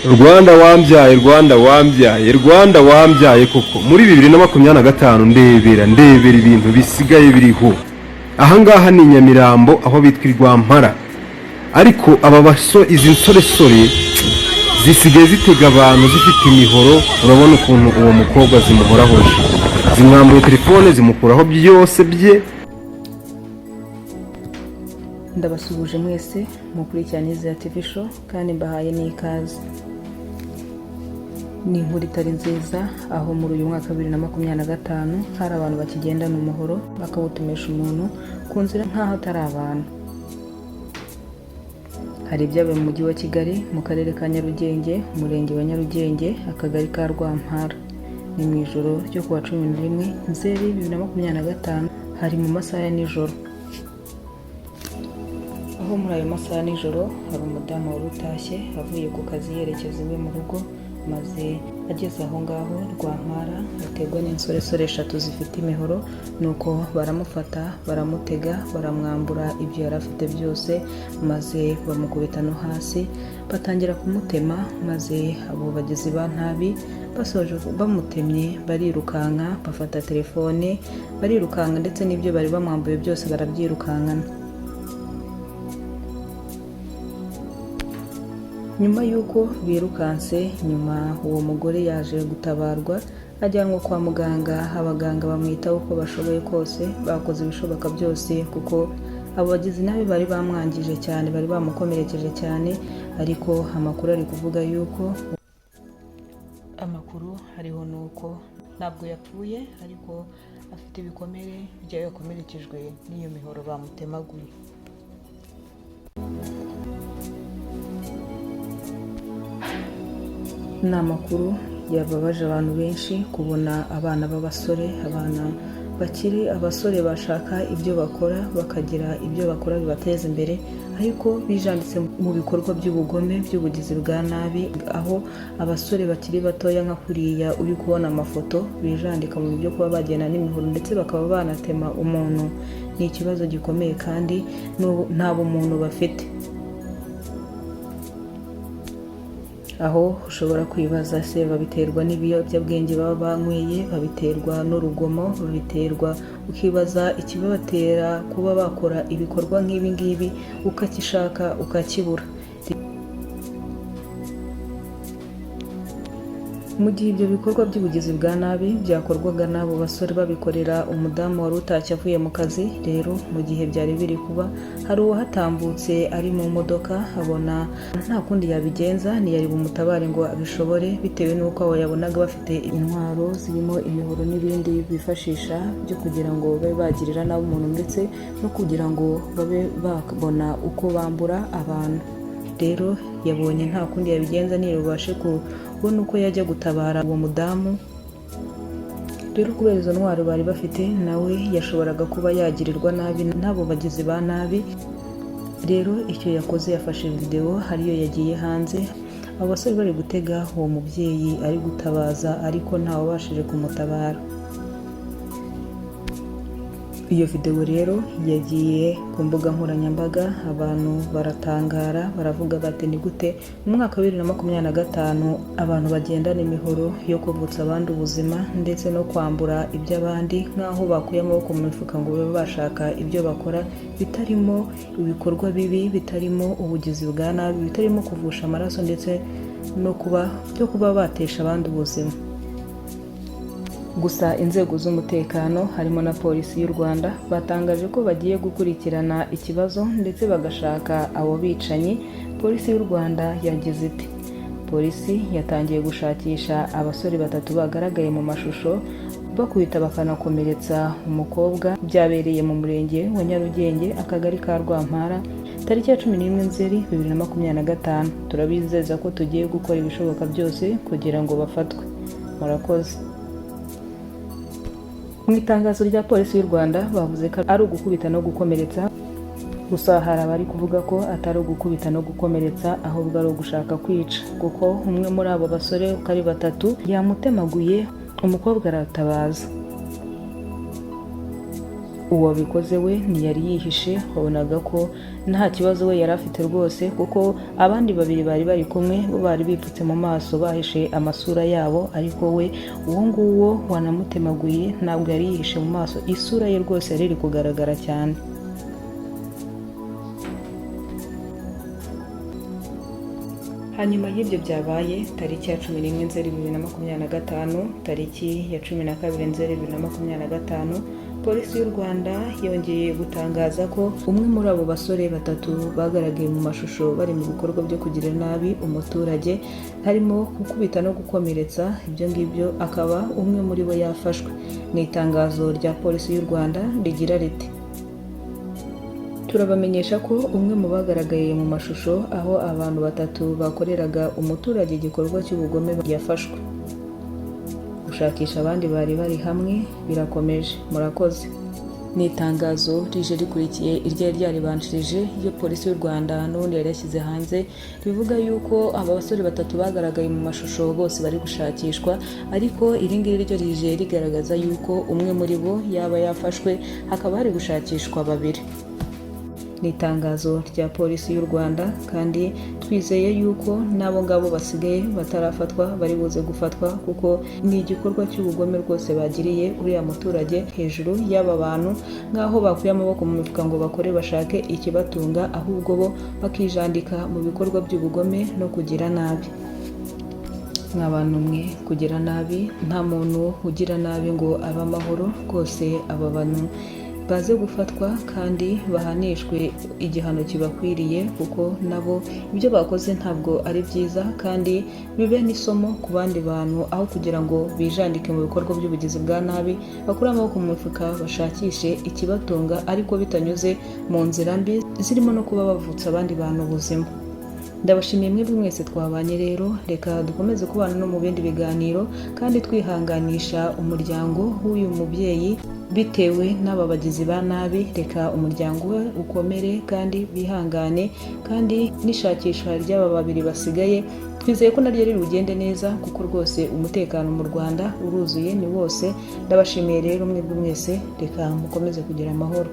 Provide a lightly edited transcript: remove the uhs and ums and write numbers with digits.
Rwanda wambyaye koko muri 2025 ndebera ibintu bisigaye biriho ahangaha ni Nyamirambo aho bitwa Rwampara ariko aba izi nsoresore zisigaye zitega abantu zifite imihoro. Urabona ukuntu uwo mukobwa zimuhoraho, zimwambuye telefone, zimukuraho byose bye. Ndabasuhuje mwese mukurikirana Izere TV show kandi mbahaye n'ikaze. Ni inkuru itari nziza aho muri uyu mwaka 2025 hari abantu bakigendana umuhoro bakawutumesha umuntu ku nzira nkaho atari abantu. Hari ibyabaye mu mujyi wa Kigali mu karere ka Nyarugenge, umurenge wa Nyarugenge, akagari ka Rwampara. Ni mu ijoro ryo kuwa 11 Nzeri 2025 hari mu masaha ya nijoro. Aho muri ayo masaha ya nijoro hari umudamu wari utashye avuye ku kazi yerekeza iwe mu rugo, maze ageze aho ngaho Rwampara ategwa n'insoresore 3 zifite imihoro, nuko baramufata, baramutega, baramwambura ibyo yari afite byose, maze bamukubita no hasi, batangira kumutema, maze abo bagizi ba ntabi basoje bamutemye barirukanka, bafata telefone barirukanka, ndetse n'ibyo bari bamwambuye byose barabyirukankana. Nyuma yuko birukanse, nyuma uwo mugore yaje gutabarwa ajyanwa kwa muganga. Abaganga bamwitaho uko bashoboye kose, bakoze ibishoboka byose kuko abo bagizi nabi bari bamwangije cyane, bari bamukomerekeje cyane, ariko amakuru ari kuvuga yuko hariho nuko ntabwo yapfuye, ariko afite ibikomere byayo yakomerekejwe n'iyo mihoro bamutemaguye. Ni amakuru yababaje abantu benshi kubona abana b'abasore, abana bakiri abasore bashaka ibyo bakora, bakagira ibyo bakora bibateza imbere, ariko bijanditse mu bikorwa by'ubugome, by'ubugizi bwa nabi, aho abasore bakiri batoya nka kuriya uri kubona amafoto bijandika mu byo kuba bagenda n'imihoro ndetse bakaba banatema umuntu. Ni ikibazo gikomeye kandi nta bumuntu bafite. Aho ushobora kwibaza se babiterwa n'ibiyobyabwenge baba banyweye, babiterwa n'urugomo, babiterwa, ukibaza ikibabatera kuba bakora ibikorwa nk'ibi ngibi, ukakishaka ukakibura. Mu gihe ibyo bikorwa by'ubugizi bwa nabi byakorwaga n'abo basore babikorera umudamu wari utashye avuye mu kazi, rero mu gihe byari biri kuba, hari uwahatambutse ari mu modoka, abona nta kundi yabigenza, ntiyari bumutabare ngo abishobore, bitewe n'uko abo yabonaga bafite intwaro zirimo imihoro n'ibindi bifashisha byo kugira ngo babe bagirira nabi umuntu, ndetse no kugira ngo babe babona uko bambura abantu. Rero yabonye nta kundi yabigenza ntiyabashe kubona uko yajya gutabara uwo mudamu. Rero kubera izo ntwaro bari bafite, nawe yashoboraga kuba yagirirwa nabi n'abo bagizi ba nabi. Rero icyo yakoze, yafashe video hariyo yagiye hanze, abo basore bari gutega uwo mubyeyi ari gutabaza, ariko ntawabashije kumutabara. Iyo video rero yagiye ku mbuga nkoranyambaga, abantu baratangara, baravuga bati ni gute mu mwaka 2025 abantu bagendana imihoro yo kuvutsa abandi ubuzima ndetse no kwambura iby'abandi, nkaho bakuye amaboko mu mifuka ngo babe bashaka ibyo bakora, bitarimo ibikorwa bibi, bitarimo ubugizi bwa nabi, bitarimo kuvusha amaraso ndetse no kuba batesha abandi ubuzima. Gusa inzego z'umutekano harimo na polisi y'u Rwanda batangaje ko bagiye gukurikirana ikibazo ndetse bagashaka abo bicanyi. Polisi y'u Rwanda yagize iti: polisi yatangiye gushakisha abasore 3 bagaragaye mu mashusho bakubita bakanakomeretsa umukobwa, byabereye mu murenge wa Nyarugenge, akagari ka Rwampara, tariki ya 11 Nzeri 2025. Turabizeza ko tugiye gukora ibishoboka byose kugira ngo bafatwe. Murakoze. Mu itangazo rya polisi y'u Rwanda bavuze ko ari ugukubita no gukomeretsa. Gusa hari abari kuvuga ko atari ugukubita no gukomeretsa, ahubwo ari ugushaka kwica, kuko umwe muri abo basore uko ari 3 yamutemaguye, umukobwa aratabaza. uwabikoze we ntiyari yihishe, wabonaga ko nta kibazo we yari afite rwose, kuko abandi babiri bari bari kumwe bo bari bipfutse mu maso bahishe amasura yabo, ariko we uwo nguwo wanamutemaguye ntabwo yari yihishe mu maso, isura ye rwose yari iri kugaragara cyane. Hanyuma y'ibyo byabaye tariki ya 11 Nzeri 2025, tariki ya 12 Nzeri 2025, Polisi y'u Rwanda yongeye gutangaza ko umwe muri abo basore batatu bagaragaye mu mashusho bari mu bikorwa byo kugira nabi umuturage, harimo gukubita no gukomeretsa, ibyo ngibyo akaba umwe muri bo yafashwe. Ni itangazo rya Polisi y'u Rwanda rigira riti: turabamenyesha ko umwe mu bagaragaye mu mashusho aho abantu batatu bakoreraga umuturage igikorwa cy'ubugome yafashwe. Gushakisha abandi bari bari hamwe birakomeje. Murakoze. Ni itangazo rije rikurikiye iryari ryaribanjirije iyo Polisi y'u Rwanda n'ubundi yari yashyize hanze, rivuga yuko aba basore batatu bagaragaye mu mashusho bose bari gushakishwa, ariko iri ngiri ryo rije rigaragaza yuko umwe muri bo yaba yafashwe, hakaba hari gushakishwa babiri. Ni itangazo rya Polisi y'u Rwanda, kandi twizeye yuko n'abo ngabo basigaye batarafatwa bari buze gufatwa, kuko ni igikorwa cy'ubugome rwose bagiriye uriya muturage hejuru y'aba bantu, nk'aho bakuye amaboko mu mifuka ngo bakore bashake ikibatunga, ahubwo bo bakijandika mu bikorwa by'ubugome no kugira nabi. Nk'abantu mwe kugira nabi, nta muntu ugira nabi ngo abe amahoro rwose. Aba bantu baze gufatwa kandi bahanishwe igihano kibakwiriye, kuko nabo ibyo bakoze ntabwo ari byiza, kandi bibe n'isomo ku bandi bantu, aho kugira ngo bijandike mu bikorwa by'ubugizi bwa nabi, bakure amaboko mu mifuka bashakishe ikibatunga, ariko bitanyuze mu nzira mbi zirimo no kuba bavutsa abandi bantu ubuzima. Ndabashimiye mwebwe mwese twabanye rero, reka dukomeze kubana no mu bindi biganiro, kandi twihanganisha umuryango w'uyu mubyeyi bitewe n'aba bagizi ba nabi. Reka umuryango we ukomere kandi bihangane, kandi n'ishakisha ry'aba babiri basigaye twizeye ko naryo riri bugende neza, kuko rwose umutekano mu Rwanda uruzuye ni wose. Ndabashimiye rero mwebwe mwese, reka mukomeze kugira amahoro.